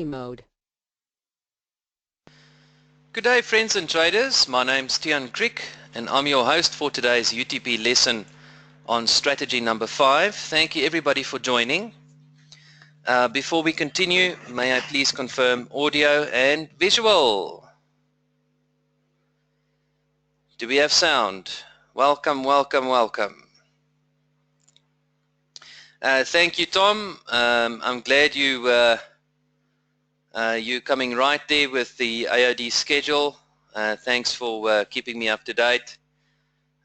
Mode. Good day friends and traders, my name's Tian and I'm your host for today's UTP lesson on strategy number 5. Thank you everybody for joining. Before we continue, may I please confirm audio and visual? Do we have sound? Welcome, welcome, welcome. Thank you Tom, I'm glad you're coming right there with the AOD schedule. Thanks for keeping me up to date.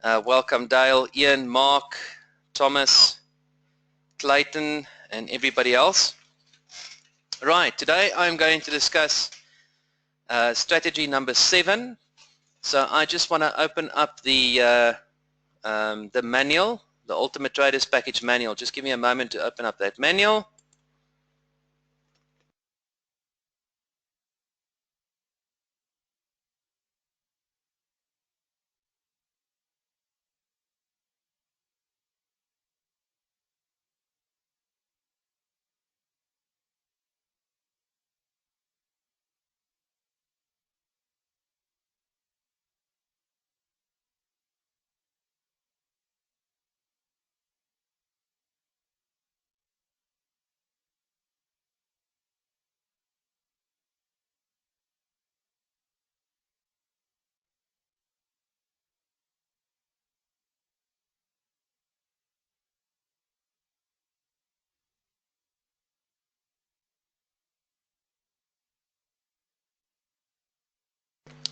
Welcome Dale, Ian, Mark, Thomas, Clayton and everybody else. Right, today I'm going to discuss strategy number 7. So I just want to open up the manual, the Ultimate Traders Package manual. Just give me a moment to open up that manual.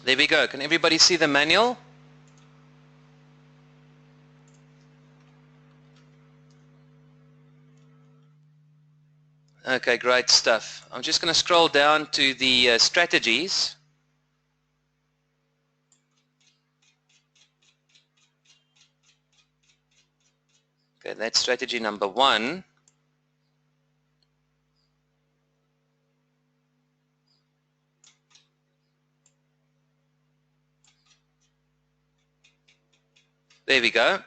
There we go. Can everybody see the manual? Okay, great stuff. I'm just going to scroll down to the strategies. Okay, that's strategy number 1. There we go.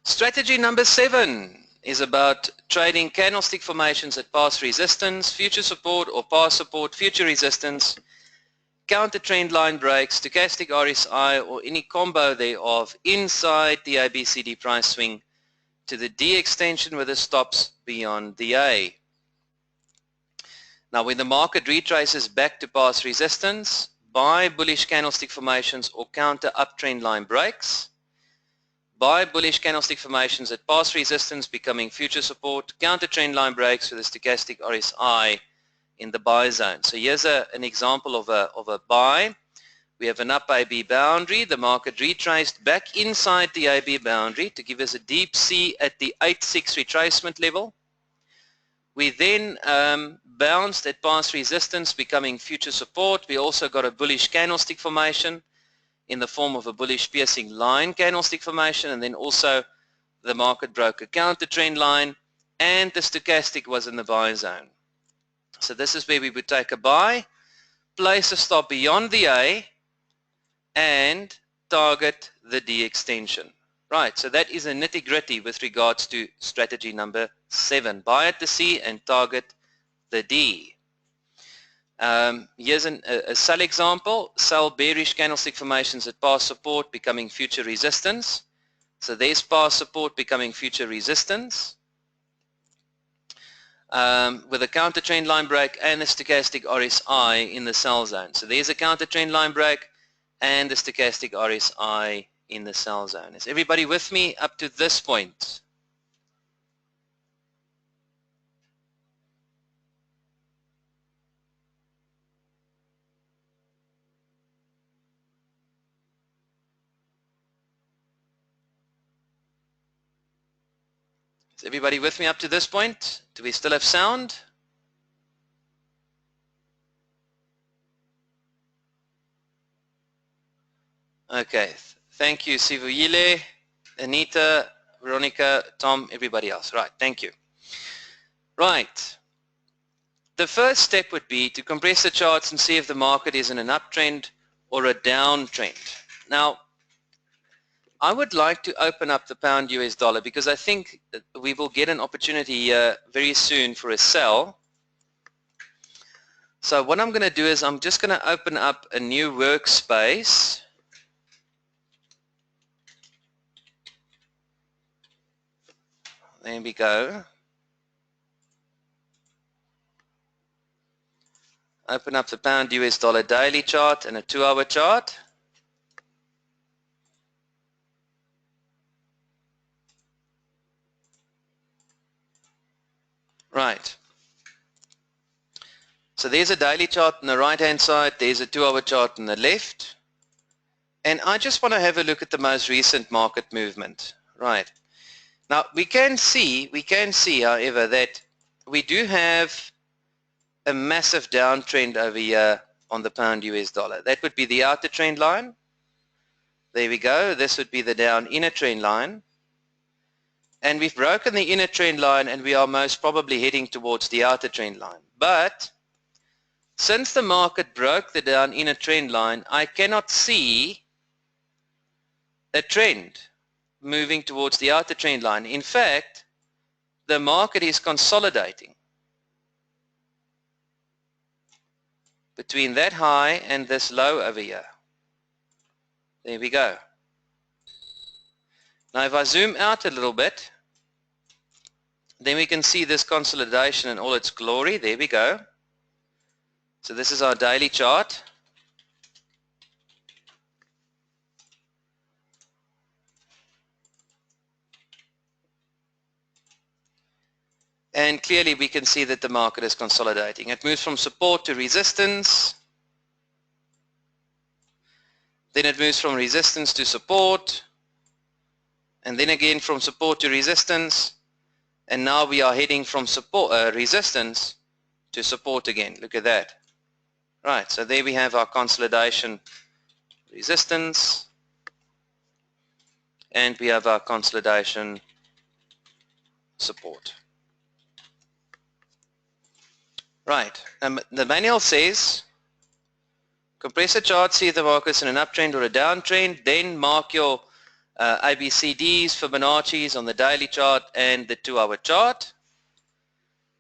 Strategy number 7 is about trading candlestick formations at past resistance, future support or past support, future resistance, counter trend line breaks, stochastic RSI or any combo thereof inside the ABCD price swing to the D extension with the stops beyond the A. Now when the market retraces back to past resistance, buy bullish candlestick formations or counter uptrend line breaks, buy bullish candlestick formations at past resistance becoming future support, counter trend line breaks with a stochastic RSI in the buy zone. So here's an example of a buy. We have an up AB boundary. The market retraced back inside the AB boundary to give us a deep C at the 8.6 retracement level. We then bounced at past resistance becoming future support. We also got a bullish candlestick formation in the form of a bullish piercing line candlestick formation, and then also the market broke a counter trend line and the stochastic was in the buy zone. So this is where we would take a buy, place a stop beyond the A and target the D extension. Right, so that is a nitty-gritty with regards to strategy number 7. Buy at the C and target the D. Here's a sell example. Sell bearish candlestick formations at past support becoming future resistance. So there's past support becoming future resistance with a counter trend line break and a stochastic RSI in the sell zone. So there's a counter trend line break and the stochastic RSI in the sell zone. Is everybody with me up to this point? Is everybody with me up to this point? Do we still have sound? Okay, thank you Sivuyile, Anita, Veronica, Tom, everybody else. Right, thank you. Right, the first step would be to compress the charts and see if the market is in an uptrend or a downtrend. Now, I would like to open up the pound US dollar because I think that we will get an opportunity very soon for a sell. So what I'm going to do is I'm just going to open up a new workspace. There we go. Open up the pound US dollar daily chart and a 2-hour chart. Right. So there's a daily chart on the right hand side, there's a 2-hour chart on the left. And I just want to have a look at the most recent market movement. Right. Now we can see however that we do have a massive downtrend over here on the pound US dollar. That would be the outer trend line. There we go. This would be the down inner trend line. And we've broken the inner trend line and we are most probably heading towards the outer trend line. But since the market broke the down inner trend line, I cannot see a trend moving towards the outer trend line. In fact, the market is consolidating between that high and this low over here. There we go. Now if I zoom out a little bit, then we can see this consolidation in all its glory. There we go. So this is our daily chart. And clearly we can see that the market is consolidating. It moves from support to resistance. Then it moves from resistance to support. And then again from support to resistance. And now we are heading from support, resistance to support again. Look at that. Right, so there we have our consolidation resistance. And we have our consolidation support. Right, the manual says, compress a chart, see if the market is in an uptrend or a downtrend, then mark your ABCDs, Fibonacci's on the daily chart and the 2-hour chart.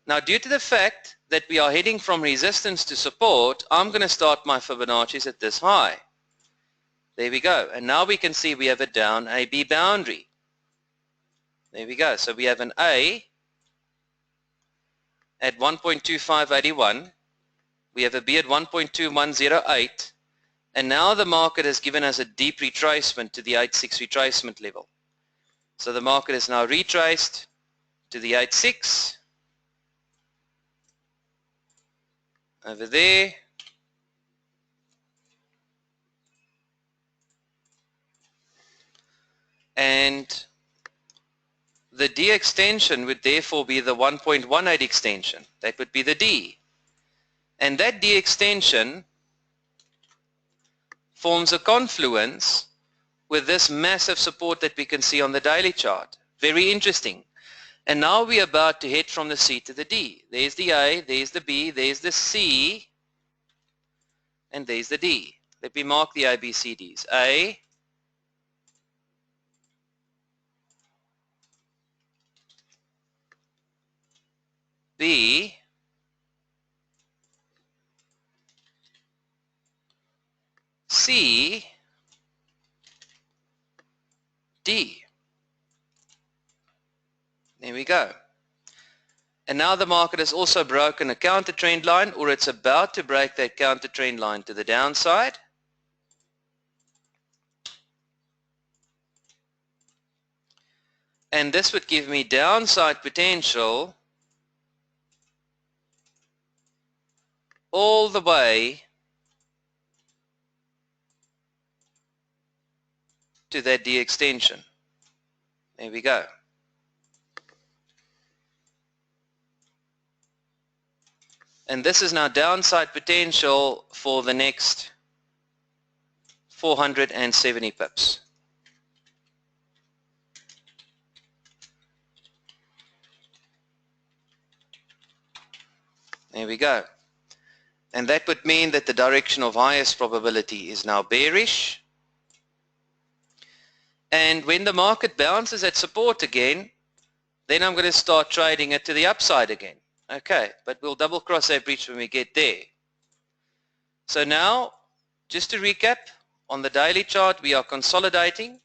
Now due to the fact that we are heading from resistance to support, I'm going to start my Fibonacci's at this high. There we go. And now we can see we have a down AB boundary. There we go. So we have an A at 1.2581. We have a B at 1.2108. And now the market has given us a deep retracement to the 8.6 retracement level. So the market is now retraced to the 8.6 over there. And the D extension would therefore be the 1.18 extension. That would be the D. And that D extension forms a confluence with this massive support that we can see on the daily chart. Very interesting. And now we are about to head from the C to the D. There's the A, there's the B, there's the C, and there's the D. Let me mark the ABCDs. A, B, C, D. There we go. And now the market has also broken a counter trend line, or it's about to break that counter trend line to the downside. And this would give me downside potential all the way to that D extension. There we go. And this is now downside potential for the next 470 pips. There we go. And that would mean that the direction of highest probability is now bearish. And when the market bounces at support again, then I'm going to start trading it to the upside again. Okay, but we'll double cross that breach when we get there. So now, just to recap, on the daily chart we are consolidating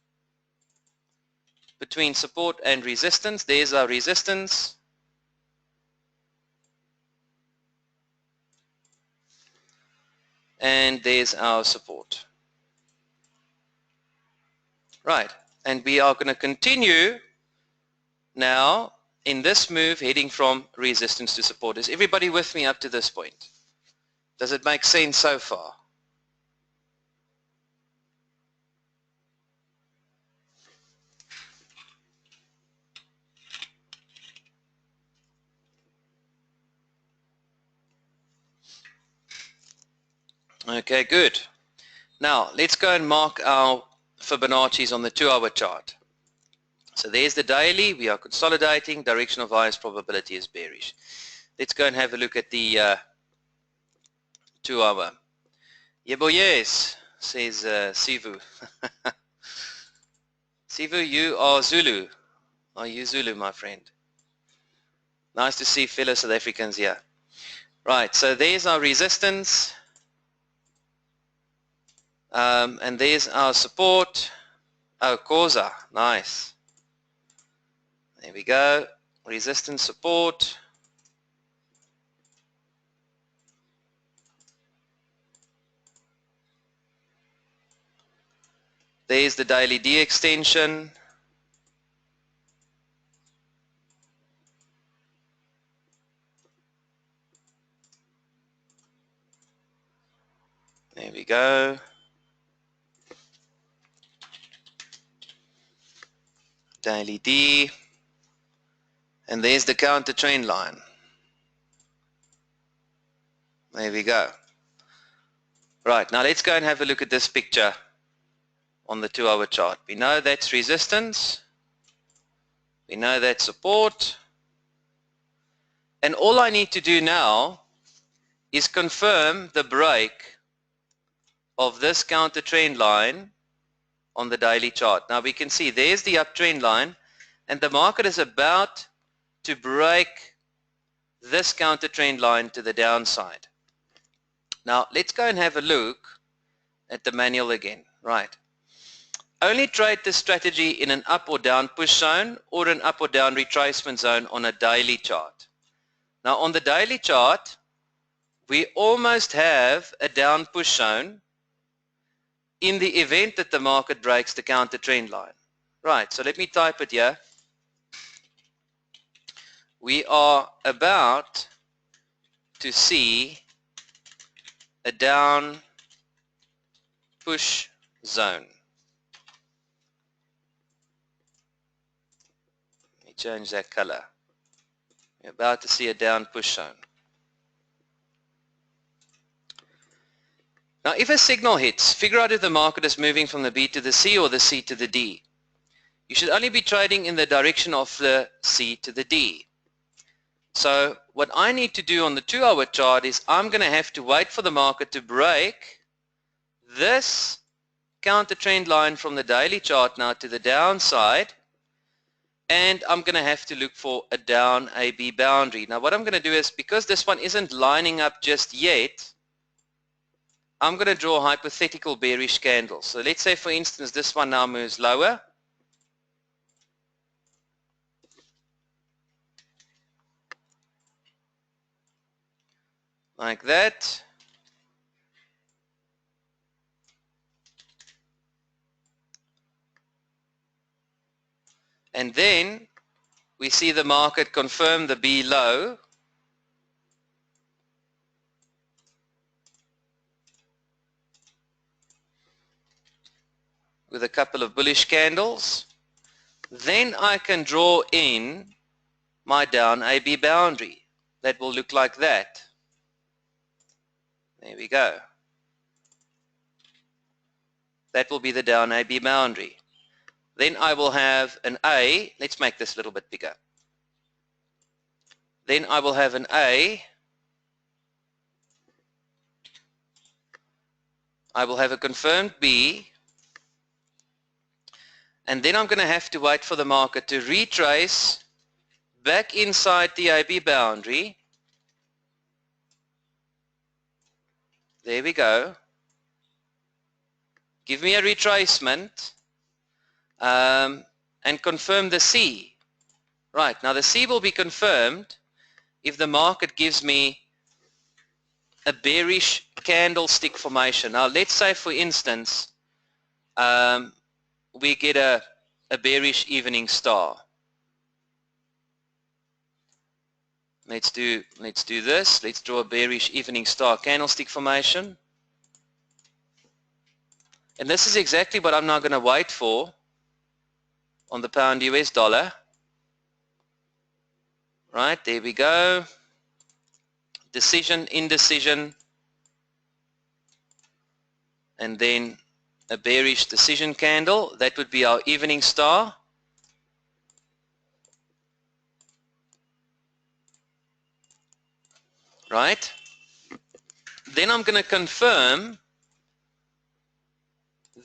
between support and resistance. There's our resistance. And there's our support. Right, and we are going to continue now in this move heading from resistance to support. Is everybody with me up to this point? Does it make sense so far? Okay, good. Now, let's go and mark our Fibonacci's on the 2-hour chart. So there's the daily. We are consolidating. Direction of highest probability is bearish. Let's go and have a look at the 2-hour. Yebo yes, says Sivu. Sivu, you are Zulu. Are you Zulu, my friend? Nice to see fellow South Africans here. Right, so there's our resistance. And there's our support. Oh, Causa, nice. There we go. Resistance, support. There's the daily D extension. There we go. Daily D. And there's the counter trend line. There we go. Right, now let's go and have a look at this picture on the 2-hour chart. We know that's resistance. We know that's support. And all I need to do now is confirm the break of this counter trend line on the daily chart. Now we can see there's the uptrend line, and the market is about to break this counter trend line to the downside. Now let's go and have a look at the manual again. Right. Only trade this strategy in an up or down push zone or an up or down retracement zone on a daily chart. Now on the daily chart, we almost have a down push zone in the event that the market breaks the counter trend line. Right, so let me type it here. We are about to see a down push zone. Let me change that color. We're about to see a down push zone. Now if a signal hits, figure out if the market is moving from the B to the C or the C to the D. You should only be trading in the direction of the C to the D. So what I need to do on the 2-hour chart is I'm going to have to wait for the market to break this counter trend line from the daily chart now to the downside, and I'm going to have to look for a down AB boundary. Now what I'm going to do is, because this one isn't lining up just yet, I'm going to draw hypothetical bearish candles. So let's say for instance this one now moves lower. Like that. And then we see the market confirm the B low. With a couple of bullish candles. Then I can draw in my down AB boundary. That will look like that. There we go. That will be the down AB boundary. Then I will have an A. Let's make this a little bit bigger. Then I will have an A. I will have a confirmed B. And then I'm going to have to wait for the market to retrace back inside the AB boundary, There we go. Give me a retracement and confirm the C. Right, now the C will be confirmed if the market gives me a bearish candlestick formation. Now let's say, for instance, we get a bearish evening star. Let's do this. Let's draw a bearish evening star candlestick formation. And this is exactly what I'm now going to wait for on the pound US dollar. Right, there we go. Decision, indecision, and then a bearish decision candle. That would be our evening star. Right? Then I'm going to confirm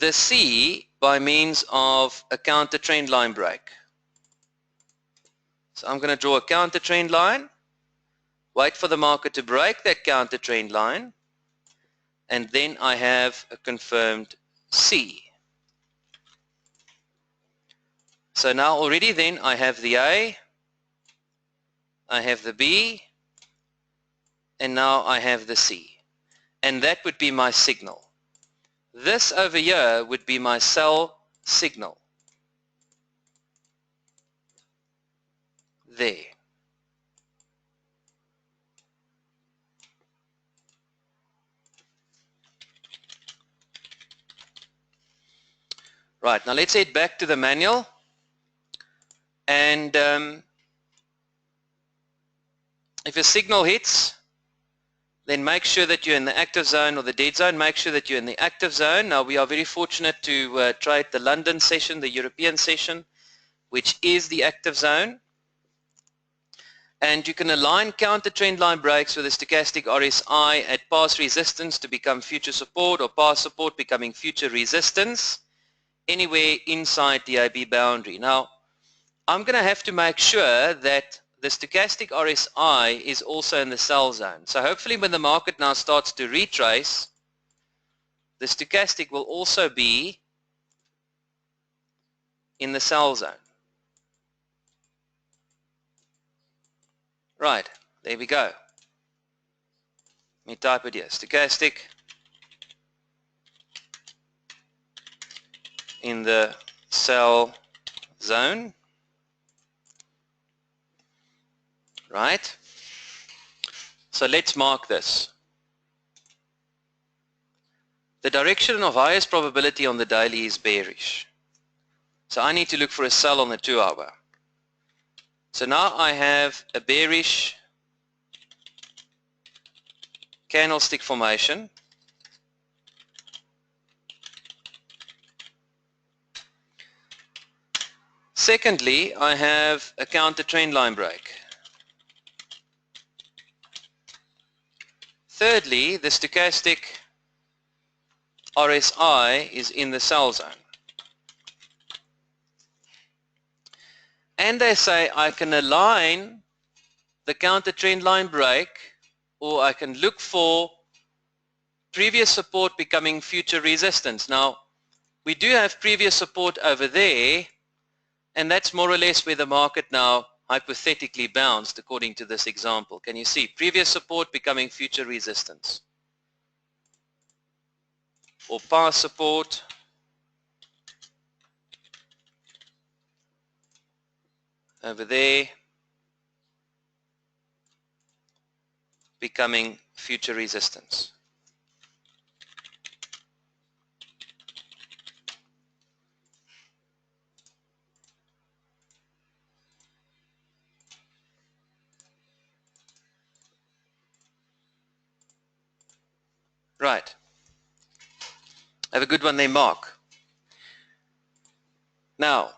the C by means of a counter trend line break. So I'm going to draw a counter trend line, wait for the market to break that counter trend line, and then I have a confirmed C. So now already then I have the A, I have the B, and now I have the C. And that would be my signal. This over here would be my sell signal. There. Right, now let's head back to the manual. And if a signal hits, then make sure that you're in the active zone or the dead zone. Make sure that you're in the active zone. Now we are very fortunate to trade the London session, the European session, which is the active zone. And you can align counter trend line breaks with a stochastic RSI at past resistance to become future support, or past support becoming future resistance, anywhere inside the AB boundary. Now, I'm going to have to make sure that the stochastic RSI is also in the sell zone. So hopefully when the market now starts to retrace, the stochastic will also be in the sell zone. Right, there we go. Let me type it here. Stochastic in the sell zone. Right? So let's mark this. The direction of highest probability on the daily is bearish. So I need to look for a sell on the 2-hour. So now I have a bearish candlestick formation. Secondly, I have a counter trend line break. Thirdly, the stochastic RSI is in the sell zone. And they say I can align the counter trend line break, or I can look for previous support becoming future resistance. Now, we do have previous support over there, and that's more or less where the market now hypothetically bounced according to this example. Can you see? Previous support becoming future resistance. Or past support over there becoming future resistance. Right. Have a good one there, Mark. Now,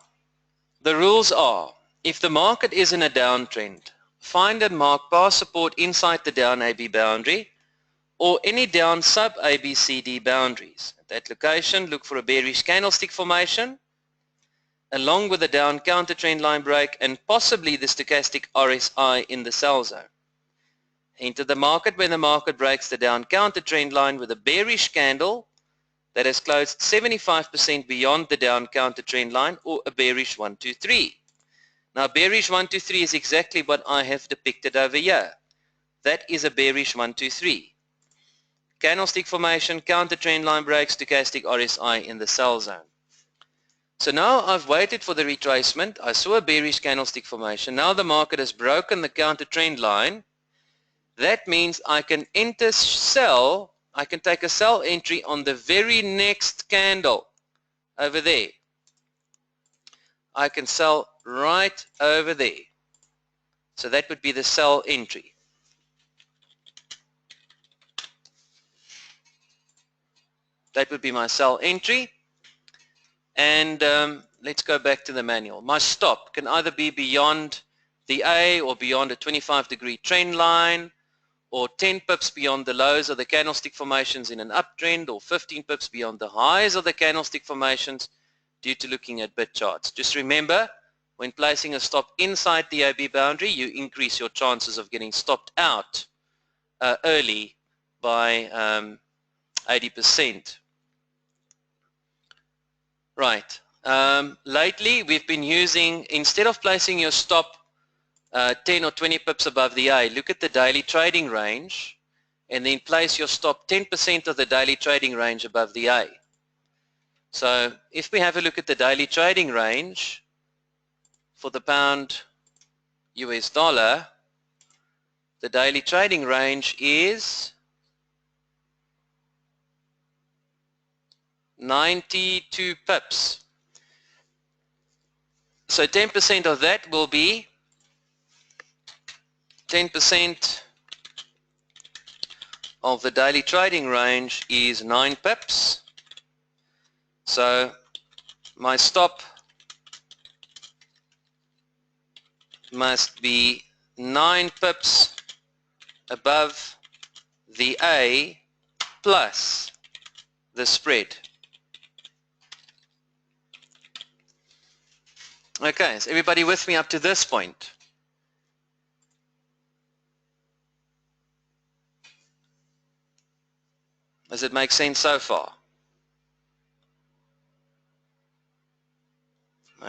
the rules are, if the market is in a downtrend, find and mark past support inside the down AB boundary or any down sub ABCD boundaries. At that location, look for a bearish candlestick formation along with a down counter trend line break and possibly the stochastic RSI in the sell zone. Enter the market when the market breaks the down counter trend line with a bearish candle that has closed 75% beyond the down counter trend line, or a bearish 1, 2, 3. Now bearish 1, 2, 3 is exactly what I have depicted over here. That is a bearish 1, 2, 3. Candlestick formation, counter trend line break, stochastic RSI in the sell zone. So now I've waited for the retracement. I saw a bearish candlestick formation. Now the market has broken the counter trend line. That means I can enter sell. I can take a sell entry on the very next candle over there. I can sell right over there. So that would be the sell entry. That would be my sell entry. And let's go back to the manual. My stop can either be beyond the A or beyond a 25-degree trend line, or 10 pips beyond the lows of the candlestick formations in an uptrend, or 15 pips beyond the highs of the candlestick formations due to looking at bit charts. Just remember, when placing a stop inside the AB boundary, you increase your chances of getting stopped out early by 80%. Right. Lately, we've been using, instead of placing your stop 10 or 20 pips above the A, look at the daily trading range and then place your stop 10% of the daily trading range above the A. So if we have a look at the daily trading range for the pound US dollar, the daily trading range is 92 pips. So 10% of that will be 10% of the daily trading range is 9 pips. So my stop must be 9 pips above the A plus the spread. Okay, is everybody with me up to this point? Does it make sense so far?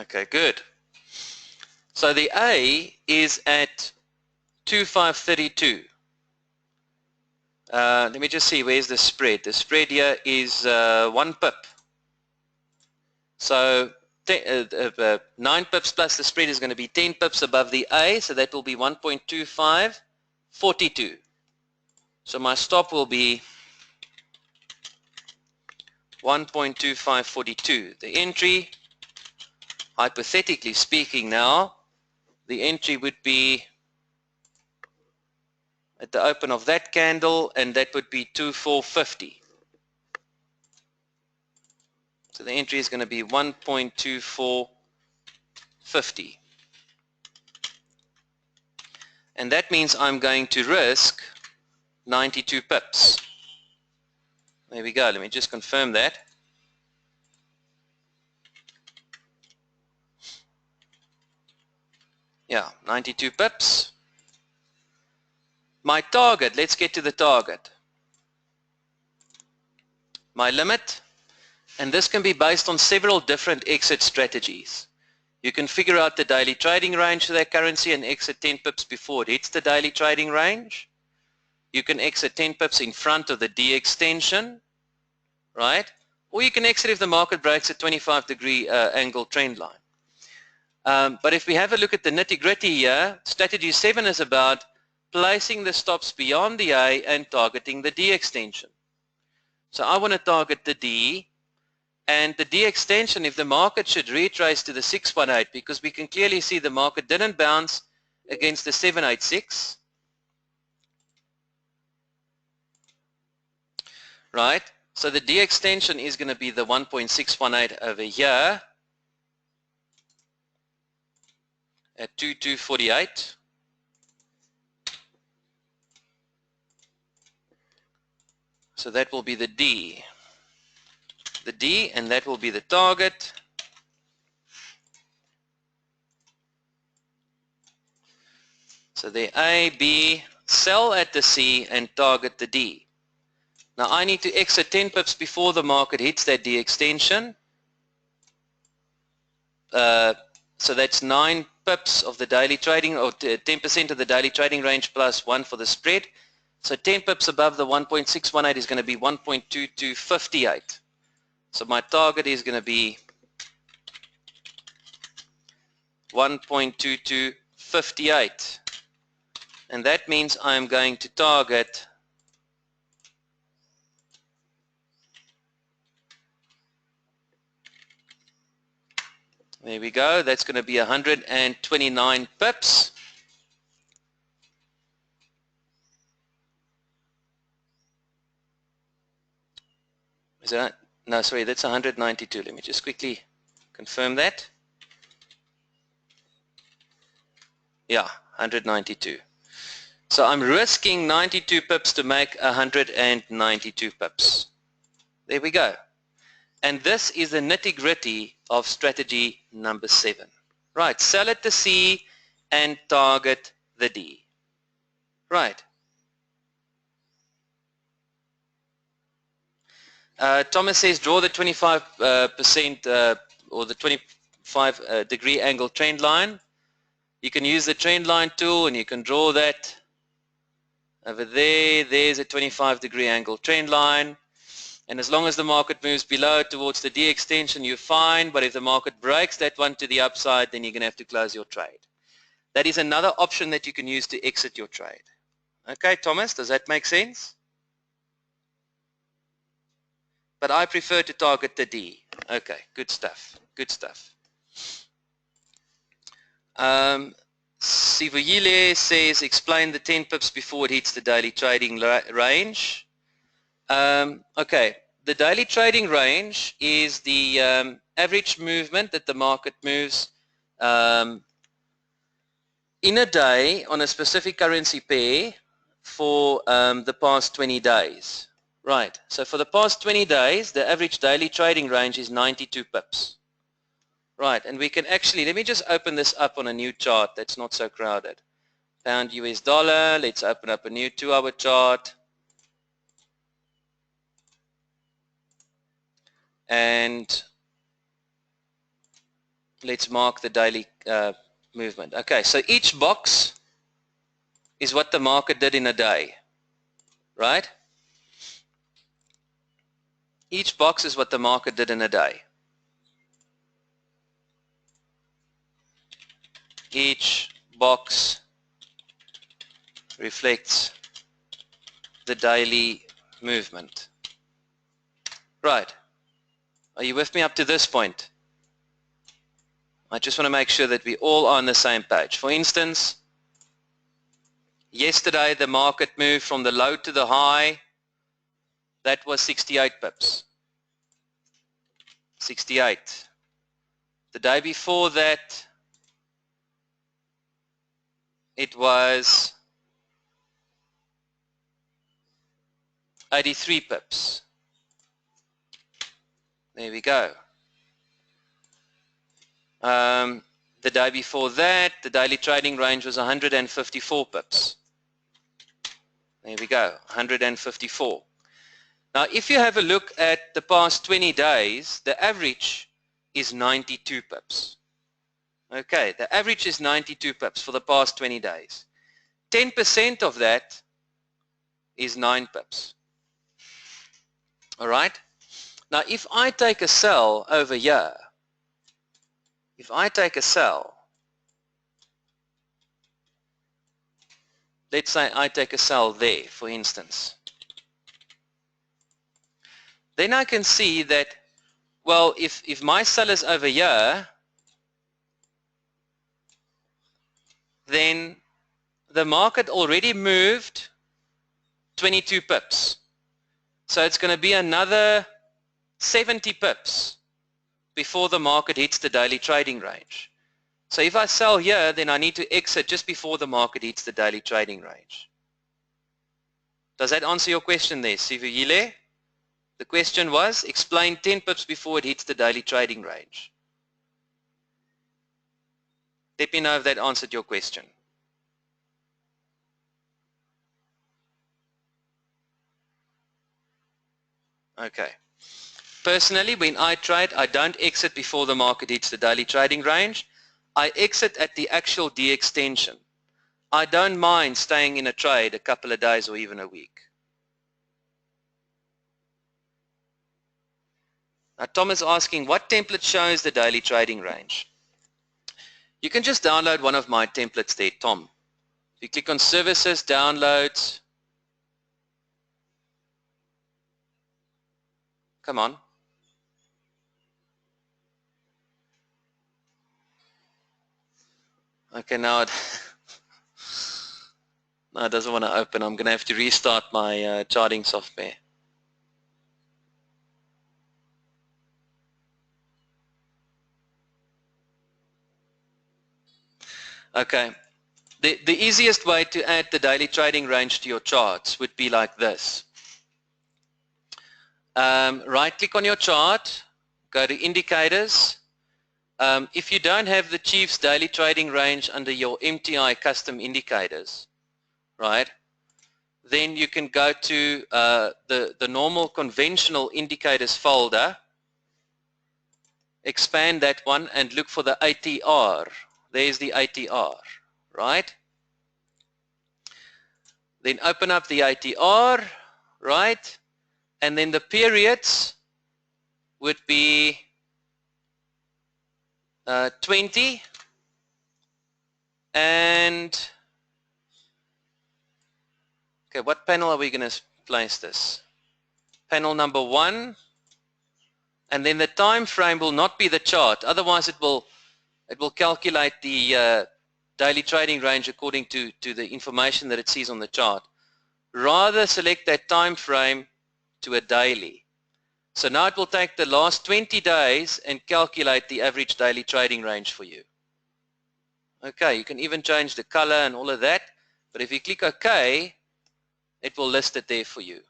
Okay, good. So the A is at 2532. Let me just see, where's the spread? The spread here is 1 pip. So 9 pips plus the spread is going to be 10 pips above the A, so that will be 1.2542. So my stop will be 1.2542. The entry, hypothetically speaking now, the entry would be at the open of that candle, and that would be 2450. So the entry is going to be 1.2450. And that means I'm going to risk 92 pips. There we go. Let me just confirm that. Yeah, 92 pips. My target, let's get to the target. My limit, and this can be based on several different exit strategies. You can figure out the daily trading range for that currency and exit 10 pips before it hits the daily trading range. You can exit 10 pips in front of the D extension, right? Or you can exit if the market breaks a 25-degree angle trend line. But if we have a look at the nitty-gritty here, strategy 7 is about placing the stops beyond the A and targeting the D extension. So I want to target the D, and the D extension, if the market should retrace to the 618, because we can clearly see the market didn't bounce against the 786, right? So the D extension is going to be the 1.618 over here at 2248. So that will be the D, and that will be the target. So the A, B, sell at the C and target the D. Now I need to exit 10 pips before the market hits that D extension. So that's 9 pips of the daily trading, or 10% of the daily trading range plus 1 for the spread. So 10 pips above the 1.618 is going to be 1.2258. So my target is going to be 1.2258. And that means I'm going to target there we go, that's going to be 129 pips. Is that, no, sorry, that's 192. Let me just quickly confirm that. Yeah, 192. So I'm risking 92 pips to make 192 pips. There we go. And this is the nitty-gritty of strategy number 7. Right, sell at the C and target the D. Right. Thomas says draw the 25% or the 25 degree angle trend line. You can use the trend line tool and you can draw that over there. There's a 25 degree angle trend line. And as long as the market moves below towards the D extension, you're fine. But if the market breaks that one to the upside, then you're going to have to close your trade. That is another option that you can use to exit your trade. Okay, Thomas, does that make sense? But I prefer to target the D. Okay, good stuff. Good stuff. Sivuyile says explain the 10 pips before it hits the daily trading range. Okay, the daily trading range is the average movement that the market moves in a day on a specific currency pair for the past 20 days. Right, so for the past 20 days, the average daily trading range is 92 pips. Right, and we can actually, let me just open this up on a new chart that's not so crowded. Pound US dollar, let's open up a new 2-hour chart. And let's mark the daily movement. Okay, so each box is what the market did in a day, right? Each box is what the market did in a day. Each box reflects the daily movement. Right. Are you with me up to this point? I just want to make sure that we all are on the same page. For instance, yesterday the market moved from the low to the high. That was 68 pips. 68. The day before that, it was 83 pips. There we go. The day before that, the daily trading range was 154 pips. There we go, 154. Now, if you have a look at the past 20 days, the average is 92 pips. Okay, the average is 92 pips for the past 20 days. 10% of that is 9 pips. All right? Now, if I take a sell over here, if I take a sell, let's say I take a sell there, for instance, then I can see that, well, if my sell is over here, then the market already moved 22 pips. So it's going to be another 70 pips before the market hits the daily trading range. So if I sell here, then I need to exit just before the market hits the daily trading range. Does that answer your question there, Sivuyile? The question was, explain 10 pips before it hits the daily trading range. Let me know if that answered your question. Okay. Personally, when I trade, I don't exit before the market hits the daily trading range. I exit at the actual D extension. I don't mind staying in a trade a couple of days or even a week. Now, Tom is asking, what template shows the daily trading range? You can just download one of my templates there, Tom. If you click on Services, Downloads, come on. Okay, now it, no, it doesn't want to open. I'm going to have to restart my charting software. Okay. The easiest way to add the daily trading range to your charts would be like this. Right click on your chart, go to Indicators. If you don't have the Chief's daily trading range under your MTI custom indicators, right, then you can go to the normal conventional indicators folder, expand that one and look for the ATR. There's the ATR, right? Then open up the ATR, right? And then the periods would be 20 and okay, what panel are we going to place this? Panel number 1, and then the time frame will not be the chart, otherwise it will calculate the daily trading range according to the information that it sees on the chart. Rather select that time frame to a daily. So now it will take the last 20 days and calculate the average daily trading range for you. Okay, you can even change the color and all of that, but if you click OK, it will list it there for you.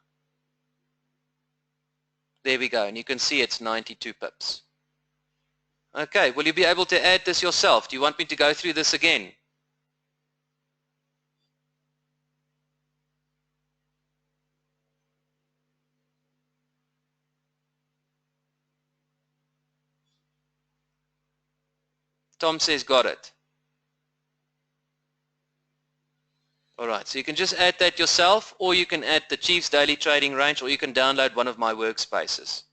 There we go, and you can see it's 92 pips. Okay, will you be able to add this yourself? Do you want me to go through this again? Tom says got it. Alright, so you can just add that yourself, or you can add the Chief's daily trading range, or you can download one of my workspaces.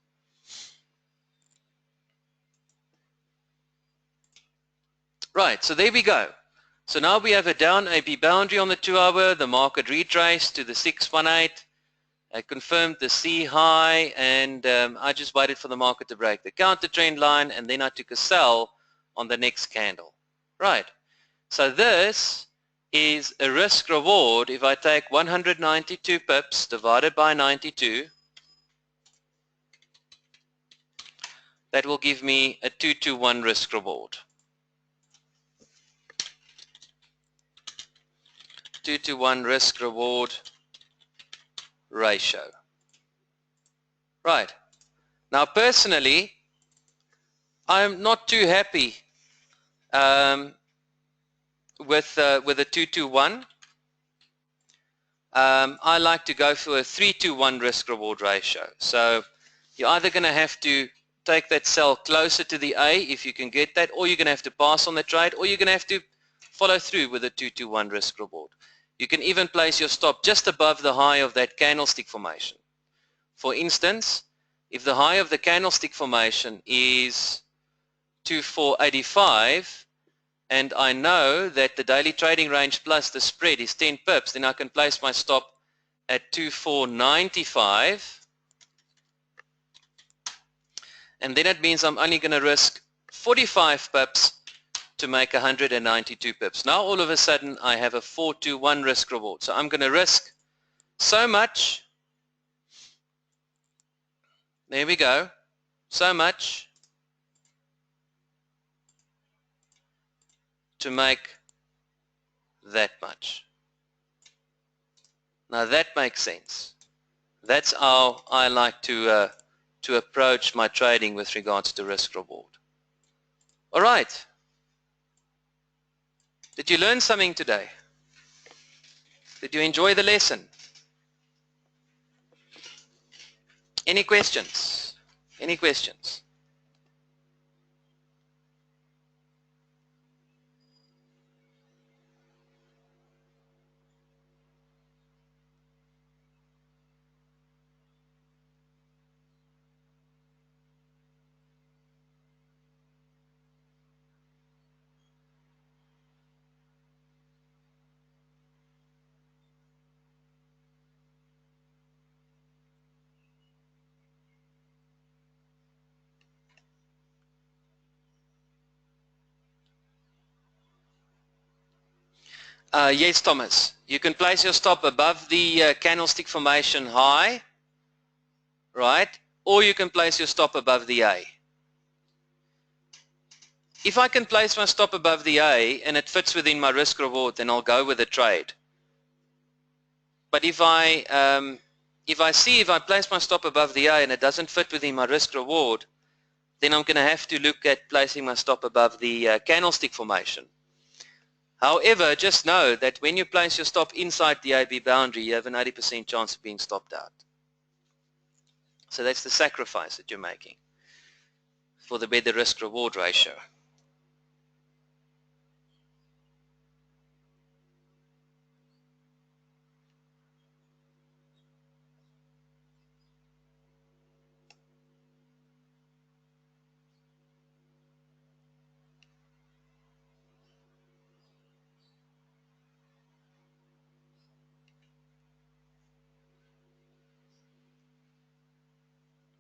Right, so there we go. So now we have a down AB boundary on the 2-hour, the market retraced to the 618. I confirmed the C high, and I just waited for the market to break the counter trend line, and then I took a sell on the next candle. Right, so this is a risk reward. If I take 192 pips divided by 92, that will give me a 2-to-1 risk reward. 2-to-1 risk reward ratio. Right. Now personally, I'm not too happy with a 2-to-1. I like to go for a 3-to-1 risk reward ratio. So you're either going to have to take that sell closer to the A if you can get that, or you're going to have to pass on the trade, or you're going to have to follow through with a 2-to-1 risk reward. You can even place your stop just above the high of that candlestick formation. For instance, if the high of the candlestick formation is 2485, and I know that the daily trading range plus the spread is 10 pips, then I can place my stop at 2495, and then it means I'm only going to risk 45 pips to make 192 pips. Now all of a sudden I have a 4-to-1 risk reward. So I'm going to risk so much, there we go, so much to make that much. Now that makes sense. That's how I like to approach my trading with regards to risk reward. All right. Did you learn something today? Did you enjoy the lesson? Any questions? Any questions? Yes, Thomas. You can place your stop above the candlestick formation high, right? Or you can place your stop above the A. If I can place my stop above the A and it fits within my risk reward, then I'll go with the trade. But if I place my stop above the A and it doesn't fit within my risk reward, then I'm going to have to look at placing my stop above the candlestick formation. However, just know that when you place your stop inside the AB boundary, you have an 80% chance of being stopped out. So that's the sacrifice that you're making for the better risk-reward ratio.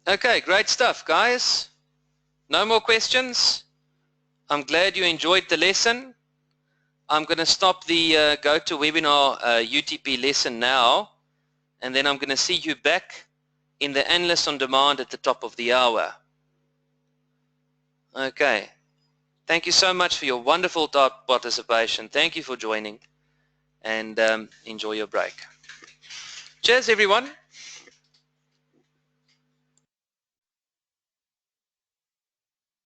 Okay, great stuff, guys. No more questions? I'm glad you enjoyed the lesson. I'm going to stop the GoToWebinar UTP lesson now, and then I'm going to see you back in the Analyst on Demand at the top of the hour. Okay. Thank you so much for your wonderful participation. Thank you for joining, and enjoy your break. Cheers, everyone.